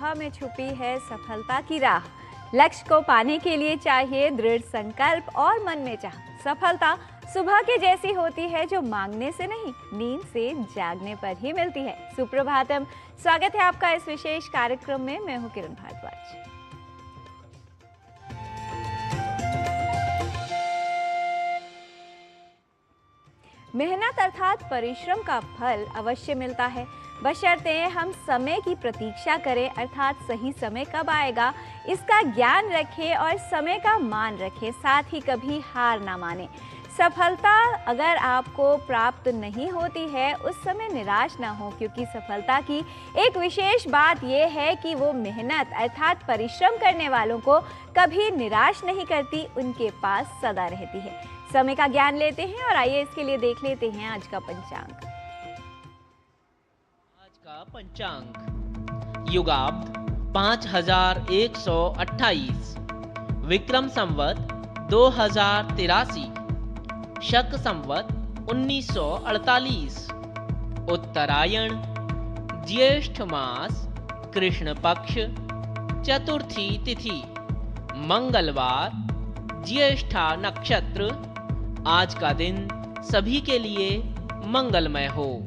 सुबह में छुपी है सफलता की राह। लक्ष्य को पाने के लिए चाहिए दृढ़ संकल्प और मन में चाह। सफलता सुबह के जैसी होती है जो मांगने से नहीं, नींद से जागने पर ही मिलती है। सुप्रभातम, स्वागत है आपका इस विशेष कार्यक्रम में। मैं हूँ किरण भारद्वाज। मेहनत अर्थात परिश्रम का फल अवश्य मिलता है, बशर्ते हम समय की प्रतीक्षा करें, अर्थात सही समय कब आएगा इसका ज्ञान रखें और समय का मान रखें, साथ ही कभी हार ना माने। सफलता अगर आपको प्राप्त नहीं होती है उस समय निराश ना हो, क्योंकि सफलता की एक विशेष बात यह है कि वो मेहनत अर्थात परिश्रम करने वालों को कभी निराश नहीं करती, उनके पास सदा रहती है। समय का ज्ञान लेते हैं और आइए इसके लिए देख लेते हैं आज का पंचांग। आज का पंचांग युगाब्द 5128, विक्रम संवत 2083, शक संवत 1948, उत्तरायण, ज्येष्ठ मास, कृष्ण पक्ष, चतुर्थी तिथि, मंगलवार, ज्येष्ठा नक्षत्र। आज का दिन सभी के लिए मंगलमय हो।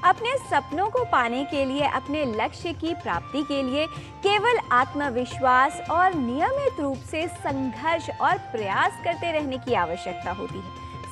अपने सपनों को पाने के लिए, अपने लक्ष्य की प्राप्ति के लिए केवल आत्मविश्वास और नियमित रूप से संघर्ष और प्रयास करते रहने की आवश्यकता होती है।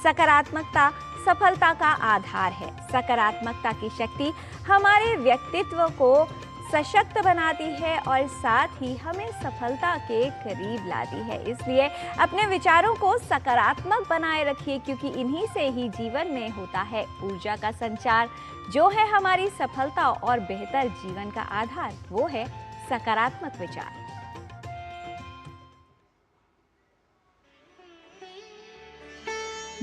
सकारात्मकता सफलता का आधार है। सकारात्मकता की शक्ति हमारे व्यक्तित्व को सशक्त बनाती है और साथ ही हमें सफलता के करीब लाती है। इसलिए अपने विचारों को सकारात्मक बनाए रखिए, क्योंकि इन्हीं से ही जीवन में होता है ऊर्जा का संचार, जो है हमारी सफलता और बेहतर जीवन का आधार। वो है सकारात्मक विचार।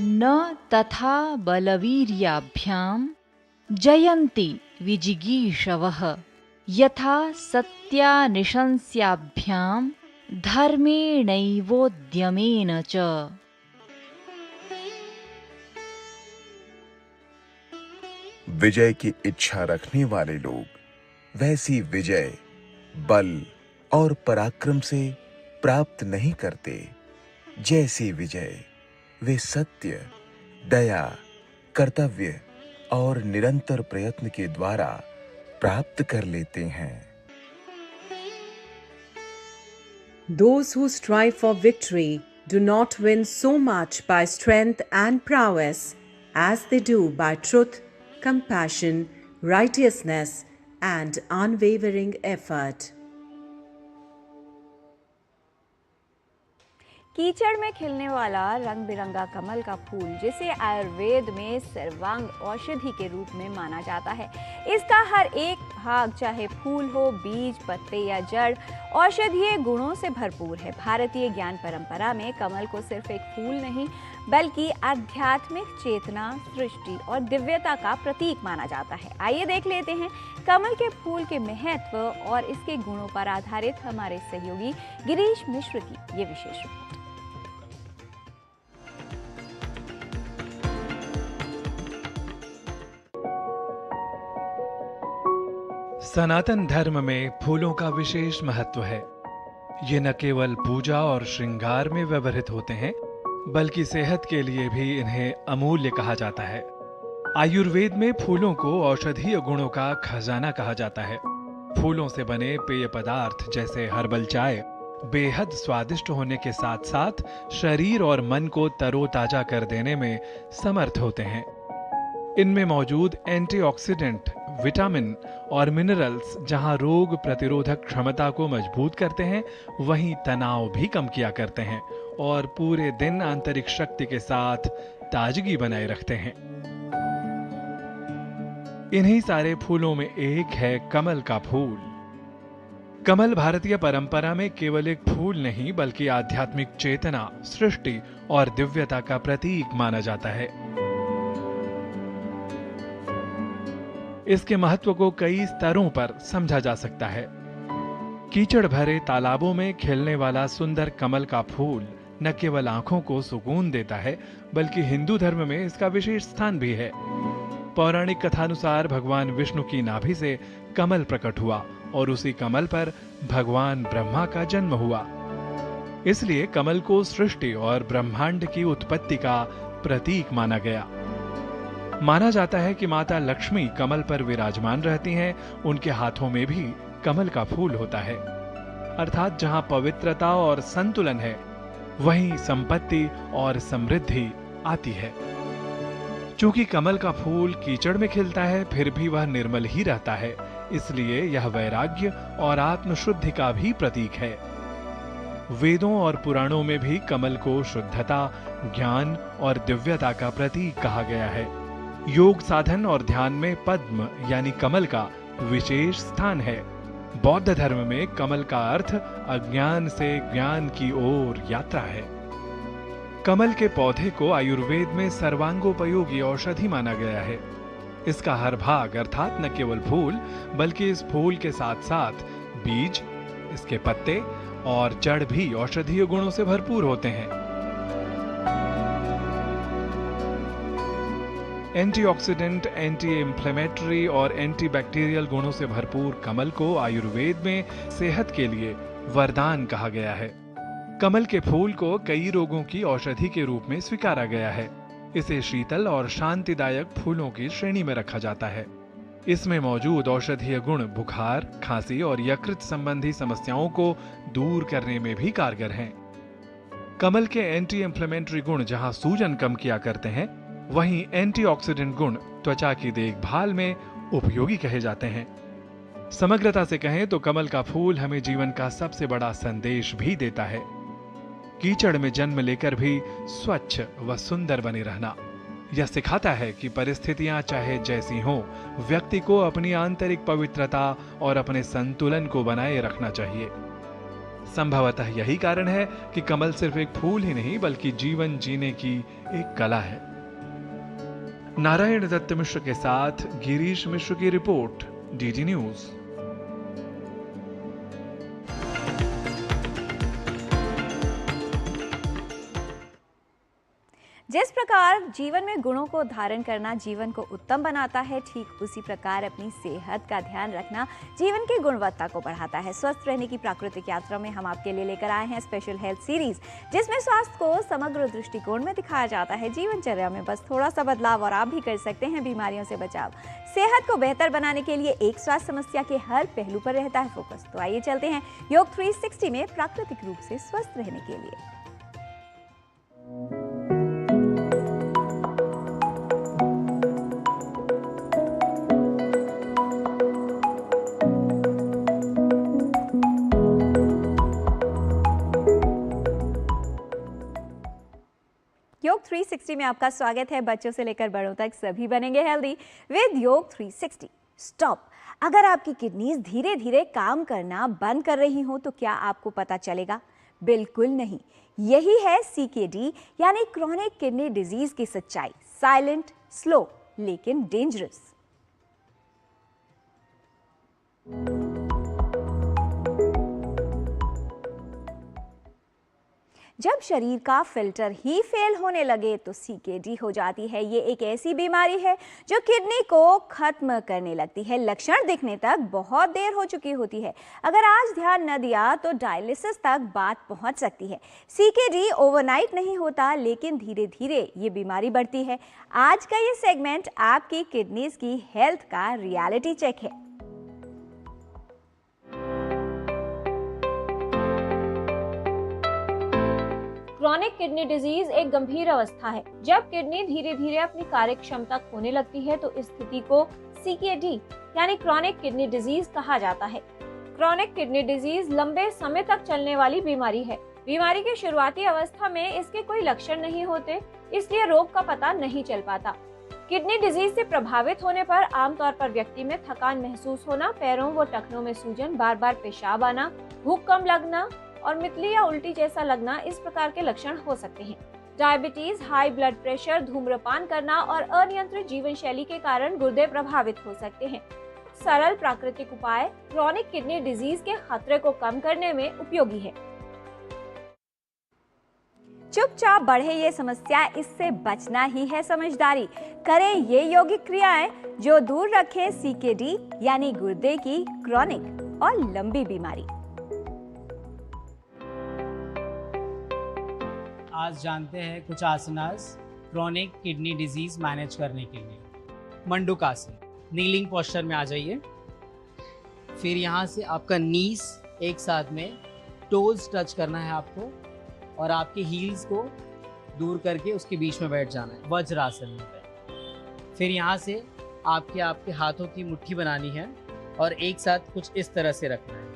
न तथा बलवीर्याभ्याम जयन्ति विजिगीषवः यथा सत्यानिशंस्याभ्याम धर्मेणैवोद्यमेन च। विजय की इच्छा रखने वाले लोग वैसी विजय बल और पराक्रम से प्राप्त नहीं करते, जैसी विजय वे सत्य, दया, कर्तव्य और निरंतर प्रयत्न के द्वारा प्राप्त कर लेते हैं। Those who strive for victory do not win so much by strength and prowess as they do by truth, compassion, righteousness, and unwavering effort. कीचड़ में खिलने वाला रंग बिरंगा कमल का फूल, जिसे आयुर्वेद में सर्वांग औषधि के रूप में माना जाता है, इसका हर एक भाग, चाहे फूल हो, बीज, पत्ते या जड़, औषधीय गुणों से भरपूर है। भारतीय ज्ञान परंपरा में कमल को सिर्फ एक फूल नहीं बल्कि आध्यात्मिक चेतना, सृष्टि और दिव्यता का प्रतीक माना जाता है। आइए देख लेते हैं कमल के फूल के महत्व और इसके गुणों पर आधारित हमारे सहयोगी गिरीश मिश्र की ये विशेष रिपोर्ट। सनातन धर्म में फूलों का विशेष महत्व है। ये न केवल पूजा और श्रृंगार में व्यवहृत होते हैं, बल्कि सेहत के लिए भी इन्हें अमूल्य कहा जाता है। आयुर्वेद में फूलों को औषधीय गुणों का खजाना कहा जाता है। फूलों से बने पेय पदार्थ जैसे हर्बल चाय बेहद स्वादिष्ट होने के साथ साथ शरीर और मन को तरोताजा कर देने में समर्थ होते हैं। इनमें मौजूद एंटीऑक्सीडेंट, विटामिन और मिनरल्स जहां रोग प्रतिरोधक क्षमता को मजबूत करते हैं, वहीं तनाव भी कम किया करते हैं और पूरे दिन आंतरिक शक्ति के साथ ताजगी बनाए रखते हैं। इन्हीं सारे फूलों में एक है कमल का फूल। कमल भारतीय परंपरा में केवल एक फूल नहीं बल्कि आध्यात्मिक चेतना, सृष्टि और दिव्यता का प्रतीक माना जाता है। इसके महत्व को कई स्तरों पर समझा जा सकता है। कीचड़ भरे तालाबों में खिलने वाला सुंदर कमल का फूल न केवल आंखों को सुकून देता है, बल्कि हिंदू धर्म में इसका विशेष स्थान भी है। पौराणिक कथानुसार भगवान विष्णु की नाभि से कमल प्रकट हुआ और उसी कमल पर भगवान ब्रह्मा का जन्म हुआ। इसलिए कमल को सृष्टि और ब्रह्मांड की उत्पत्ति का प्रतीक माना गया। माना जाता है कि माता लक्ष्मी कमल पर विराजमान रहती हैं, उनके हाथों में भी कमल का फूल होता है। अर्थात जहां पवित्रता और संतुलन है, वहीं संपत्ति और समृद्धि आती है। चूंकि कमल का फूल कीचड़ में खिलता है, फिर भी वह निर्मल ही रहता है, इसलिए यह वैराग्य और आत्मशुद्धि का भी प्रतीक है। वेदों और पुराणों में भी कमल को शुद्धता, ज्ञान और दिव्यता का प्रतीक कहा गया है। योग साधन और ध्यान में पद्म यानी कमल का विशेष स्थान है। बौद्ध धर्म में कमल का अर्थ अज्ञान से ज्ञान की ओर यात्रा है। कमल के पौधे को आयुर्वेद में सर्वांगोपयोगी औषधि माना गया है। इसका हर भाग अर्थात न केवल फूल, बल्कि इस फूल के साथ साथ बीज, इसके पत्ते और जड़ भी औषधीय गुणों से भरपूर होते हैं। एंटीऑक्सीडेंट, एंटी इंफ्लेमेटरी और एंटीबैक्टीरियल गुणों से भरपूर कमल को आयुर्वेद में सेहत के लिए वरदान कहा गया है। कमल के फूल को कई रोगों की औषधि के रूप में स्वीकारा गया है। इसे शीतल और शांतिदायक फूलों की श्रेणी में रखा जाता है। इसमें मौजूद औषधीय गुण बुखार, खांसी और यकृत संबंधी समस्याओं को दूर करने में भी कारगर हैं। कमल के एंटी इंफ्लेमेटरी गुण जहां सूजन कम किया करते हैं, वहीं एंटीऑक्सीडेंट गुण त्वचा की देखभाल में उपयोगी कहे जाते हैं। समग्रता से कहें तो कमल का फूल हमें जीवन का सबसे बड़ा संदेश भी देता है। कीचड़ में जन्म लेकर भी स्वच्छ व सुंदर बने रहना। यह सिखाता है कि परिस्थितियां चाहे जैसी हों, व्यक्ति को अपनी आंतरिक पवित्रता और अपने संतुलन को बनाए रखना चाहिए। संभवतः यही कारण है कि कमल सिर्फ एक फूल ही नहीं, बल्कि जीवन जीने की एक कला है। नारायण दत्त मिश्र के साथ गिरीश मिश्र की रिपोर्ट, डीडी न्यूज। जिस प्रकार जीवन में गुणों को धारण करना जीवन को उत्तम बनाता है, ठीक उसी प्रकार अपनी सेहत का ध्यान रखना जीवन की गुणवत्ता को बढ़ाता है। स्वस्थ रहने की प्राकृतिक यात्रा में हम आपके लिए लेकर आए हैं स्पेशल हेल्थ सीरीज, जिसमें स्वास्थ्य को समग्र दृष्टिकोण में दिखाया जाता है। जीवनचर्या में बस थोड़ा सा बदलाव और आप भी कर सकते हैं बीमारियों से बचाव। सेहत को बेहतर बनाने के लिए एक स्वास्थ्य समस्या के हर पहलू पर रहता है फोकस। तो आइए चलते हैं योग 360 में प्राकृतिक रूप से स्वस्थ रहने के लिए। योग 360 में आपका स्वागत है। बच्चों से लेकर बड़ों तक सभी बनेंगे हेल्दी विद योग 360। स्टॉप। अगर आपकी किडनीज धीरे धीरे काम करना बंद कर रही हो तो क्या आपको पता चलेगा? बिल्कुल नहीं। यही है CKD यानी क्रॉनिक किडनी डिजीज की सच्चाई। साइलेंट, स्लो लेकिन डेंजरस। जब शरीर का फिल्टर ही फेल होने लगे तो CKD हो जाती है। ये एक ऐसी बीमारी है जो किडनी को खत्म करने लगती है। लक्षण दिखने तक बहुत देर हो चुकी होती है। अगर आज ध्यान न दिया तो डायलिसिस तक बात पहुंच सकती है। CKD ओवरनाइट नहीं होता, लेकिन धीरे धीरे ये बीमारी बढ़ती है। आज का ये सेगमेंट आपकी किडनीज की हेल्थ का रियलिटी चेक है। क्रॉनिक किडनी डिजीज एक गंभीर अवस्था है। जब किडनी धीरे धीरे अपनी कार्य क्षमता खोने लगती है तो इस स्थिति को CKD यानी क्रॉनिक किडनी डिजीज कहा जाता है। क्रॉनिक किडनी डिजीज लंबे समय तक चलने वाली बीमारी है। बीमारी की शुरुआती अवस्था में इसके कोई लक्षण नहीं होते, इसलिए रोग का पता नहीं चल पाता। किडनी डिजीज से प्रभावित होने पर आमतौर पर व्यक्ति में थकान महसूस होना, पैरों व टखनों में सूजन, बार बार पेशाब आना, भूख कम लगना और मितली या उल्टी जैसा लगना, इस प्रकार के लक्षण हो सकते हैं। डायबिटीज, हाई ब्लड प्रेशर, धूम्रपान करना और अनियंत्रित जीवन शैली के कारण गुर्दे प्रभावित हो सकते हैं। सरल प्राकृतिक उपाय क्रॉनिक किडनी डिजीज के खतरे को कम करने में उपयोगी है। चुपचाप बढ़े ये समस्या, इससे बचना ही है समझदारी। करें ये यौगिक क्रियाएं जो दूर रखें सीकेडी यानी गुर्दे की क्रॉनिक और लंबी बीमारी। आज जानते हैं कुछ आसनास क्रॉनिक किडनी डिजीज मैनेज करने के लिए। मंडूकासन, नीलिंग पोस्चर में आ जाइए। फिर यहाँ से आपका नीस एक साथ में, टोज टच करना है आपको और आपके हील्स को दूर करके उसके बीच में बैठ जाना है वज्रासन में। फिर यहाँ से आपके हाथों की मुट्ठी बनानी है और एक साथ कुछ इस तरह से रखना है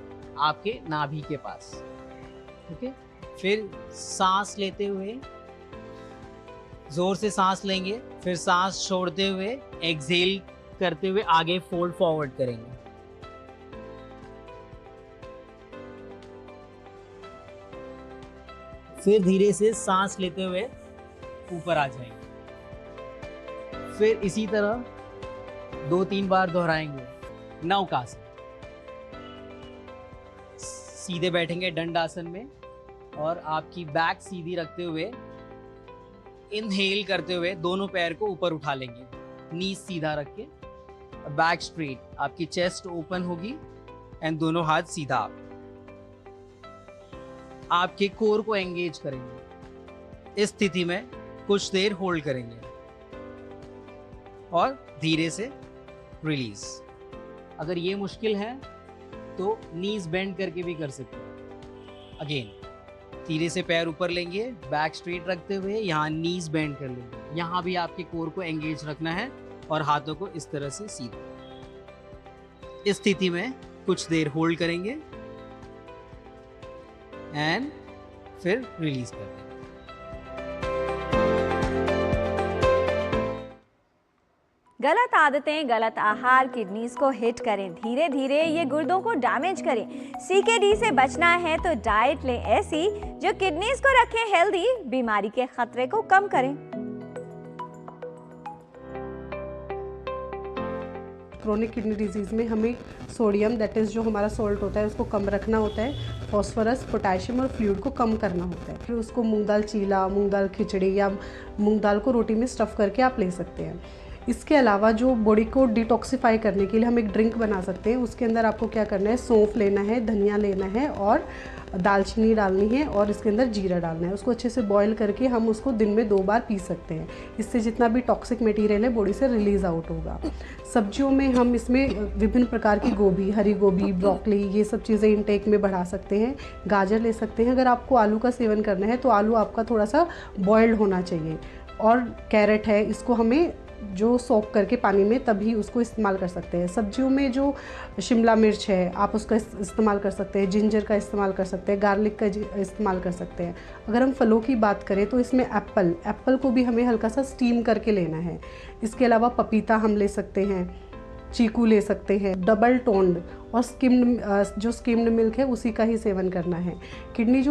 आपके नाभि के पास। ठीक है। फिर सांस लेते हुए जोर से सांस लेंगे, फिर सांस छोड़ते हुए एक्सहेल करते हुए आगे फोल्ड फॉरवर्ड करेंगे। फिर धीरे से सांस लेते हुए ऊपर आ जाएंगे। फिर इसी तरह 2-3 बार दोहराएंगे। नौकासन, सीधे बैठेंगे दंडासन में और आपकी बैक सीधी रखते हुए इनहेल करते हुए दोनों पैर को ऊपर उठा लेंगे, नीज सीधा रख के, बैक स्ट्रेट, आपकी चेस्ट ओपन होगी एंड दोनों हाथ सीधा। आपके कोर को एंगेज करेंगे। इस स्थिति में कुछ देर होल्ड करेंगे और धीरे से रिलीज। अगर ये मुश्किल है तो नीज बेंड करके भी कर सकते हैं। अगेन धीरे से पैर ऊपर लेंगे, बैक स्ट्रेट रखते हुए यहाँ नीज बेंड कर लेंगे। यहाँ भी आपके कोर को एंगेज रखना है और हाथों को इस तरह से सीधा। इस स्थिति में कुछ देर होल्ड करेंगे एंड फिर रिलीज कर देंगे। गलत आदतें, गलत आहार किडनीज को हिट करें, धीरे धीरे ये गुर्दों को डैमेज करें। सीकेडी से बचना है तो डाइट लें ऐसी जो किडनीज को रखें हेल्दी, बीमारी के खतरे को कम करें। क्रोनिक किडनी डिजीज़ में हमें सोडियम, दैट इज़ जो हमारा सॉल्ट होता है, उसको कम रखना होता है। फॉस्फोरस, पोटेशियम और फ्लूइड को कम करना होता है। फिर उसको मूंग दाल चीला, मूंग दाल खिचड़ी या मूंग दाल को रोटी में स्टफ़ करके आप ले सकते हैं। इसके अलावा जो बॉडी को डिटॉक्सिफाई करने के लिए हम एक ड्रिंक बना सकते हैं। उसके अंदर आपको क्या करना है, सौंफ लेना है, धनिया लेना है और दालचीनी डालनी है और इसके अंदर जीरा डालना है। उसको अच्छे से बॉईल करके हम उसको दिन में 2 बार पी सकते हैं। इससे जितना भी टॉक्सिक मटेरियल है बॉडी से रिलीज़ आउट होगा। सब्जियों में हम इसमें विभिन्न प्रकार की गोभी, हरी गोभी, ब्रोकली, ये सब चीज़ें इनटेक में बढ़ा सकते हैं। गाजर ले सकते हैं। अगर आपको आलू का सेवन करना है तो आलू आपका थोड़ा सा बॉइल्ड होना चाहिए। और कैरेट है, इसको हमें जो सोक करके पानी में तभी उसको इस्तेमाल कर सकते हैं। सब्जियों में जो शिमला मिर्च है आप उसका इस्तेमाल कर सकते हैं, जिंजर का इस्तेमाल कर सकते हैं, गार्लिक का इस्तेमाल कर सकते हैं। अगर हम फलों की बात करें तो इसमें एप्पल को भी हमें हल्का सा स्टीम करके लेना है। इसके अलावा पपीता हम ले सकते हैं, चीकू ले सकते हैं। डबल टोन्ड और जो स्किम्ड मिल्क है उसी का ही सेवन करना है। किडनी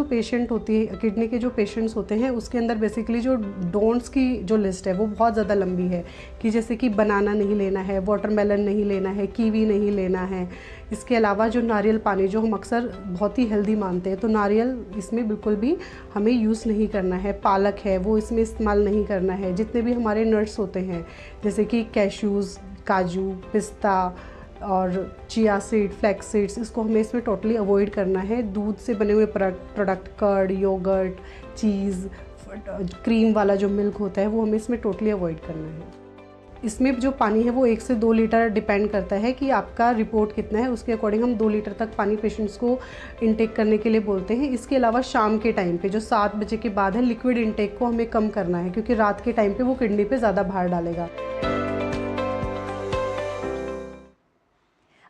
के जो पेशेंट्स होते हैं उसके अंदर बेसिकली जो डोंट्स की जो लिस्ट है वो बहुत ज़्यादा लंबी है कि जैसे कि बनाना नहीं लेना है, वाटरमेलन नहीं लेना है, कीवी नहीं लेना है। इसके अलावा जो नारियल पानी जो हम अक्सर बहुत ही हेल्दी मानते हैं तो नारियल इसमें बिल्कुल भी हमें यूज़ नहीं करना है। पालक है वो इसमें इस्तेमाल नहीं करना है। जितने भी हमारे नट्स होते हैं जैसे कि कैश्यूज़, काजू, पिस्ता और चिया सीड, फ्लैक्स सीड्स, इसको हमें इसमें टोटली अवॉइड करना है। दूध से बने हुए प्रोडक्ट, कर्ड, योगर्ट, चीज़, क्रीम वाला जो मिल्क होता है वो हमें इसमें टोटली अवॉइड करना है। इसमें जो पानी है वो 1 से 2 लीटर डिपेंड करता है कि आपका रिपोर्ट कितना है, उसके अकॉर्डिंग हम 2 लीटर तक पानी पेशेंट्स को इनटेक करने के लिए बोलते हैं। इसके अलावा शाम के टाइम पे जो 7 बजे के बाद है लिक्विड इनटेक को हमें कम करना है क्योंकि रात के टाइम पे वो किडनी पे ज़्यादा भार डालेगा।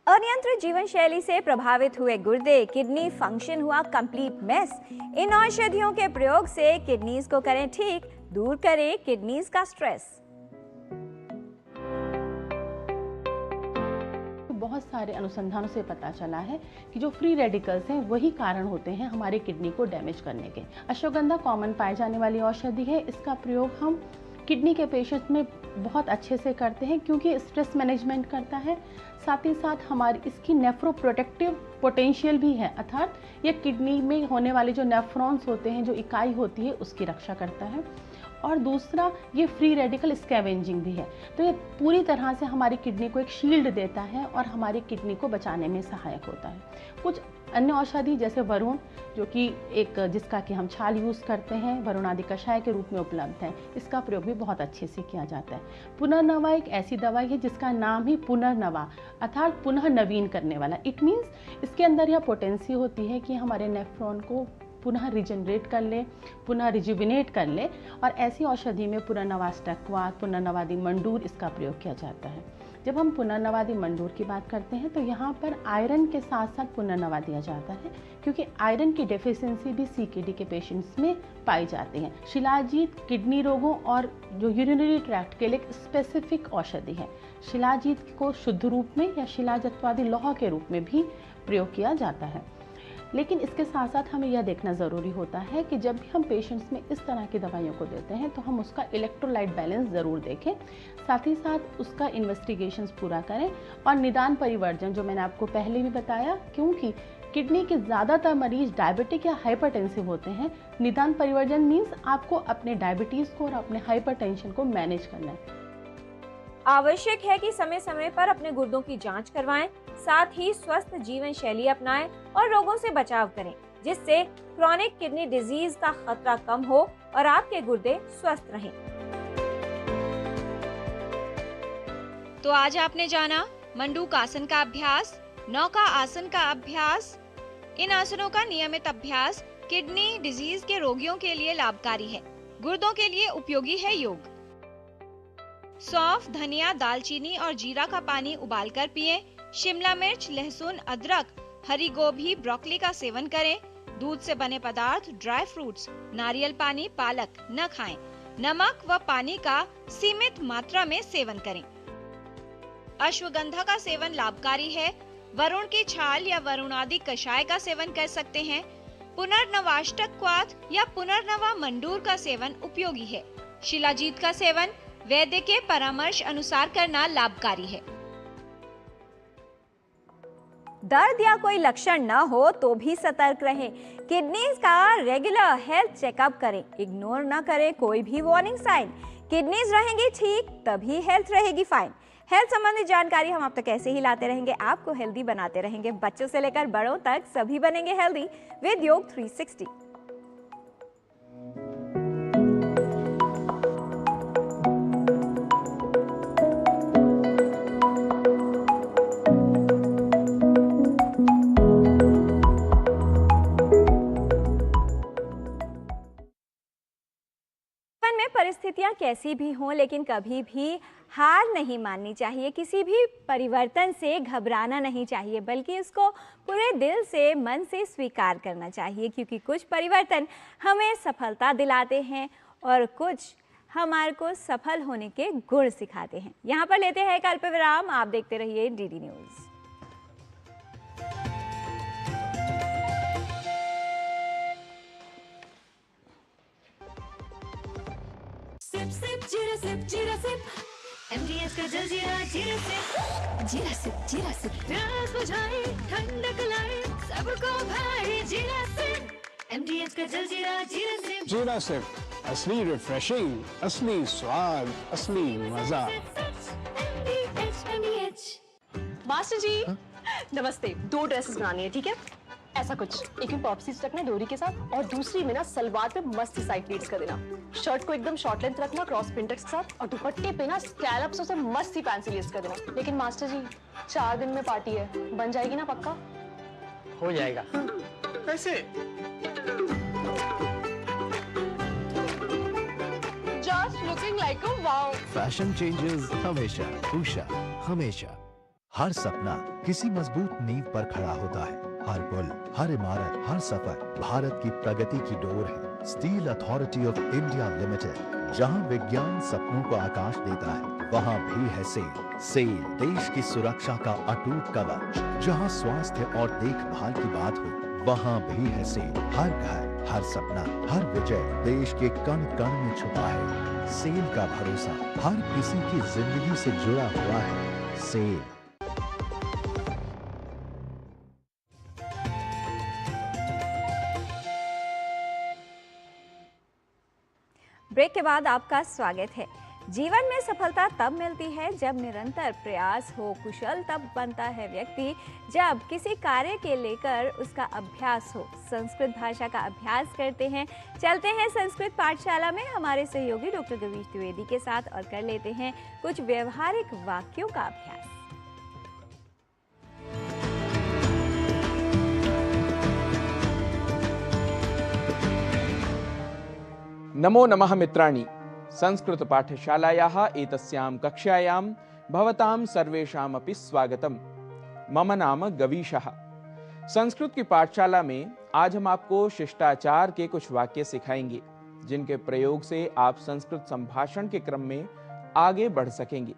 अनियंत्रित जीवन शैली से प्रभावित हुए गुर्दे, किडनी फंक्शन हुआ कंप्लीट मेस। इन औषधियों के प्रयोग से किडनीज को करें ठीक, दूर करें किडनीज का स्ट्रेस। बहुत सारे अनुसंधानों से पता चला है कि जो फ्री रेडिकल्स हैं वही कारण होते हैं हमारे किडनी को डैमेज करने के। अश्वगंधा कॉमन पाए जाने वाली औषधि है। इसका प्रयोग हम किडनी के पेशेंट्स में बहुत अच्छे से करते हैं क्योंकि स्ट्रेस मैनेजमेंट करता है, साथ ही साथ हमारी इसकी नेफ्रोप्रोटेक्टिव पोटेंशियल भी है, अर्थात ये किडनी में होने वाले जो नेफ्रॉन्स होते हैं, जो इकाई होती है, उसकी रक्षा करता है। और दूसरा, ये फ्री रेडिकल स्कैवेंजिंग भी है, तो ये पूरी तरह से हमारी किडनी को एक शील्ड देता है और हमारी किडनी को बचाने में सहायक होता है। कुछ अन्य औषधि जैसे वरुण, जो कि एक जिसका कि हम छाल यूज़ करते हैं, वरुणादि कषाय के रूप में उपलब्ध है, इसका प्रयोग भी बहुत अच्छे से किया जाता है। पुनर्नवा एक ऐसी दवाई है जिसका नाम ही पुनर्नवा अर्थात पुनः नवीन करने वाला। इट मीन्स इसके अंदर यह पोटेंसी होती है कि हमारे नेफ्रॉन को पुनः रिजनरेट कर ले, पुनः रिजुविनेट कर ले, और ऐसी औषधि में पुनर्नवाष्टकवात, पुनर्नवादि मंडूर इसका प्रयोग किया जाता है। जब हम पुनर्नवादि मंडूर की बात करते हैं तो यहाँ पर आयरन के साथ साथ पुनर्नवा दिया जाता है, क्योंकि आयरन की डेफिशिएंसी भी सीकेडी के पेशेंट्स में पाई जाती है। शिलाजीत किडनी रोगों और जो यूरिनरी ट्रैक्ट के लिए एक स्पेसिफिक औषधि है। शिलाजीत को शुद्ध रूप में या शिलाजत्वादि लौह के रूप में भी प्रयोग किया जाता है। लेकिन इसके साथ साथ हमें यह देखना ज़रूरी होता है कि जब भी हम पेशेंट्स में इस तरह की दवाइयों को देते हैं तो हम उसका इलेक्ट्रोलाइट बैलेंस ज़रूर देखें, साथ ही साथ उसका इन्वेस्टिगेशंस पूरा करें और निदान परिवर्जन, जो मैंने आपको पहले भी बताया, क्योंकि किडनी के ज़्यादातर मरीज डायबिटिक या हाइपरटेंसिव होते हैं। निदान परिवर्जन मीन्स आपको अपने डायबिटीज़ को और अपने हाइपरटेंशन को मैनेज करना है। आवश्यक है कि समय समय पर अपने गुर्दों की जांच करवाएं, साथ ही स्वस्थ जीवन शैली अपनाएं और रोगों से बचाव करें, जिससे क्रॉनिक किडनी डिजीज का खतरा कम हो और आपके गुर्दे स्वस्थ रहें। तो आज आपने जाना मंडूक आसन का अभ्यास, नौका आसन का अभ्यास। इन आसनों का नियमित अभ्यास किडनी डिजीज के रोगियों के लिए लाभकारी है। गुर्दों के लिए उपयोगी है योग। सौंफ, धनिया, दालचीनी और जीरा का पानी उबालकर पिएं। शिमला मिर्च, लहसुन, अदरक, हरी गोभी, ब्रोकली का सेवन करें। दूध से बने पदार्थ, ड्राई फ्रूट्स, नारियल पानी, पालक न खाएं। नमक व पानी का सीमित मात्रा में सेवन करें। अश्वगंधा का सेवन लाभकारी है। वरुण की छाल या वरुणादि कषाय का सेवन कर सकते हैं। पुनर्नवाष्टकवात या पुनर्नवा मंडूर का सेवन उपयोगी है। शिलाजीत का सेवन वैद्य के परामर्श अनुसार करना लाभकारी है। दर्द या कोई लक्षण न हो तो भी सतर्क रहें। किडनीज का रेगुलर हेल्थ चेकअप करें। इग्नोर न करें कोई भी वार्निंग साइन। किडनीज रहेंगी ठीक तभी हेल्थ रहेगी फाइन। हेल्थ संबंधी जानकारी हम आप तक ऐसे ही लाते रहेंगे, आपको हेल्दी बनाते रहेंगे। बच्चों से लेकर बड़ों तक सभी बनेंगे हेल्दी विद योग 360। परिस्थितियां कैसी भी हों, लेकिन कभी भी हार नहीं माननी चाहिए। किसी भी परिवर्तन से घबराना नहीं चाहिए, बल्कि उसको पूरे दिल से, मन से स्वीकार करना चाहिए, क्योंकि कुछ परिवर्तन हमें सफलता दिलाते हैं और कुछ हमारे को सफल होने के गुण सिखाते हैं। यहाँ पर लेते हैं एक अल्प विराम। आप देखते रहिए डीडी न्यूज़। सिप सिप जीरा सिप जीरा सिप MDH का जलजीरा जीरा सिप जीरा सिप जीरा सिप प्यास बुझाए ठंडक लाए सबको भाए जीरा सिप MDH का जलजीरा जीरा सिप जीरा सिप असली रिफ्रेशिंग, असली स्वाद, असली मजा। मास्टर जी नमस्ते। 2 ड्रेसेस बनानी है, ठीक है? ऐसा कुछ, एक में पॉप्सीज रखना डोरी के साथ और दूसरी में ना सलवार पे मस्त साइड प्लीट्स कर देना। शर्ट को एकदम शॉर्ट लेंथ रखना क्रॉस पिंटेक्स के साथ और दुपट्टे पे ना स्कैलप्स से मस्त सी फैंसी लेस कर देना। लेकिन मास्टर जी 4 दिन में पार्टी है, बन जाएगी ना पक्का? हो जाएगा। कैसे? Just looking like a wow. Fashion changes हमेशा, उषा हमेशा। हर सपना किसी मजबूत नींव पर खड़ा होता है। हर पुल, हर इमारत, हर सफर भारत की प्रगति की डोर है। Steel authority of India limited, जहां विज्ञान सपनों को आकाश देता है, वहां भी है सेल। सेल देश की सुरक्षा का अटूट कवच। जहां स्वास्थ्य और देखभाल की बात हो, वहां भी है सेल। हर घर, हर सपना, हर विजय देश के कण कण में छुपा है। सेल का भरोसा हर किसी की जिंदगी से जुड़ा हुआ है। सेल। ब्रेक के बाद आपका स्वागत है। जीवन में सफलता तब मिलती है जब निरंतर प्रयास हो, कुशल तब बनता है व्यक्ति जब किसी कार्य के लेकर उसका अभ्यास हो। संस्कृत भाषा का अभ्यास करते हैं, चलते हैं संस्कृत पाठशाला में हमारे सहयोगी डॉक्टर गवीश द्विवेदी के साथ और कर लेते हैं कुछ व्यवहारिक वाक्यों का अभ्यास। नमो नमः मित्राणि। संस्कृत पाठशालायाः एतस्यां कक्षायां भवतां सर्वेषामपि स्वागतम्। मम नाम गवीशः। संस्कृत की पाठशाला में आज हम आपको शिष्टाचार के कुछ वाक्य सिखाएंगे, जिनके प्रयोग से आप संस्कृत संभाषण के क्रम में आगे बढ़ सकेंगे।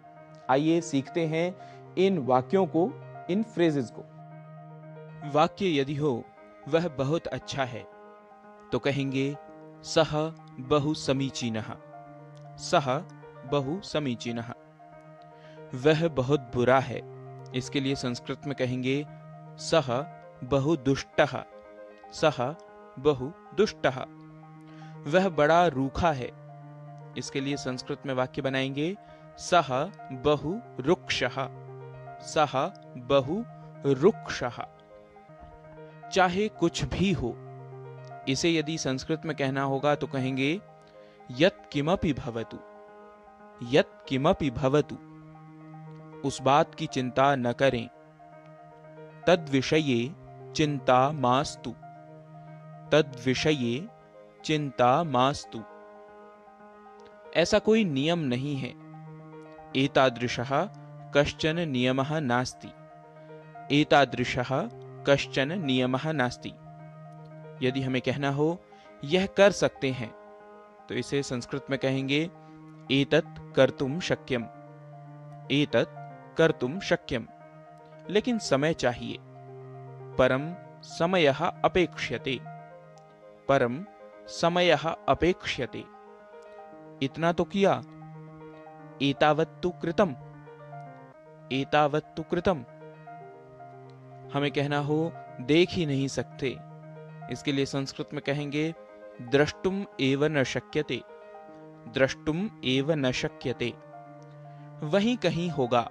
आइए सीखते हैं इन वाक्यों को, इन फ्रेजेस को। वाक्य यदि हो वह बहुत अच्छा है तो कहेंगे सह बहु समीचीनः। सह बहु समीचीनः। वह बहुत बुरा है, इसके लिए संस्कृत में कहेंगे सह बहु दुष्टः। सह बहु दुष्टः। वह बड़ा रूखा है, इसके लिए संस्कृत में वाक्य बनाएंगे सह बहु रुक्षः। सह बहु रुक्षः। चाहे कुछ भी हो, इसे यदि संस्कृत में कहना होगा तो कहेंगे यत् किमपि भवतु। यत् किमपि भवतु। उस बात की चिंता न करें। तद विषये चिंता मास्तु। तद विषये चिंता मास्तु। ऐसा कोई नियम नहीं है। एतादृशः कश्चन नियमः नास्ति। एतादृशः कश्चन नियमः नास्ति। यदि हमें कहना हो यह कर सकते हैं तो इसे संस्कृत में कहेंगे एतत् कर्तुम शक्यम। एतत् कर्तुम शक्यम। लेकिन समय चाहिए। परम समयः अपेक्ष्यते। परम समयः अपेक्ष्यते। इतना तो किया। एतावत्तु कृतम। एतावत्तु कृतम। हमें कहना हो देख ही नहीं सकते, इसके लिए संस्कृत में कहेंगे द्रष्टुम एव न शक्यते। द्रष्टुम एव न शक्यते। वहीं कहीं होगा।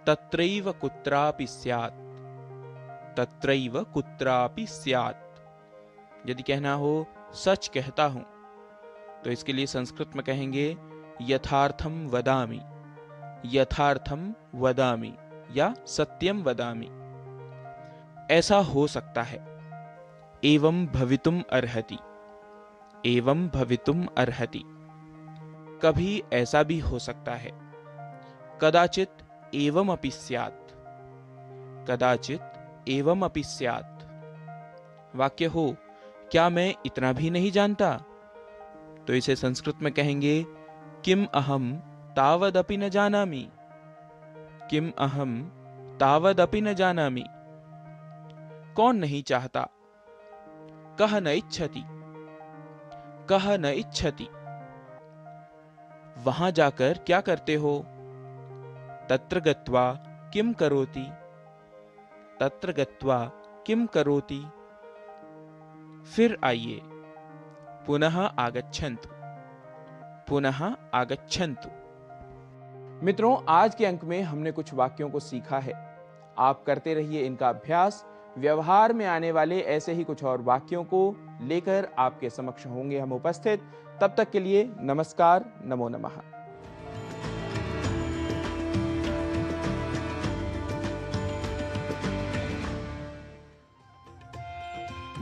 तत्रैव कुत्रापि स्यात्। तत्रैव कुत्रापि स्यात्। यदि कहना हो सच कहता हूं तो इसके लिए संस्कृत में कहेंगे यथार्थम वदामि। यथार्थम वदामि या सत्यम वदामि। ऐसा हो सकता है। एवं भवितुम अर्हति। एवं भवितुम अर्हति। कभी ऐसा भी हो सकता है। कदाचित एवं अपि स्यात्। कदाचित एवं अपि स्यात्। वाक्य हो क्या मैं इतना भी नहीं जानता, तो इसे संस्कृत में कहेंगे किम अहम तावदपि न जानामि। किम अहम तावदपि न जानामि। कौन नहीं चाहता। कह न इच्छति। कह न इच्छति। वहां जाकर क्या करते हो। तत्र गत्वा किम करोति। तत्र गत्वा किम करोति। फिर आइए। पुनः आगच्छन्तु। पुनः आगच्छन्तु। मित्रों, आज के अंक में हमने कुछ वाक्यों को सीखा है। आप करते रहिए इनका अभ्यास। व्यवहार में आने वाले ऐसे ही कुछ और वाक्यों को लेकर आपके समक्ष होंगे हम उपस्थित। तब तक के लिए नमस्कार। नमो नमः।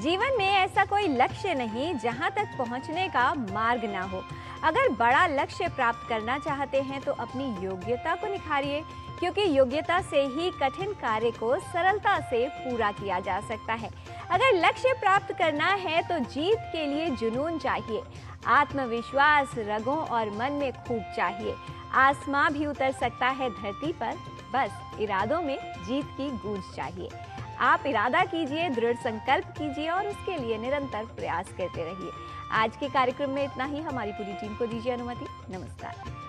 जीवन में ऐसा कोई लक्ष्य नहीं जहां तक पहुंचने का मार्ग ना हो। अगर बड़ा लक्ष्य प्राप्त करना चाहते हैं तो अपनी योग्यता को निखारिए, क्योंकि योग्यता से ही कठिन कार्य को सरलता से पूरा किया जा सकता है। अगर लक्ष्य प्राप्त करना है तो जीत के लिए जुनून चाहिए। आत्मविश्वास रगों और मन में खूब चाहिए। आसमां भी उतर सकता है धरती पर, बस इरादों में जीत की गूंज चाहिए। आप इरादा कीजिए, दृढ़ संकल्प कीजिए और उसके लिए निरंतर प्रयास करते रहिए। आज के कार्यक्रम में इतना ही। हमारी पूरी टीम को दीजिए अनुमति। नमस्कार।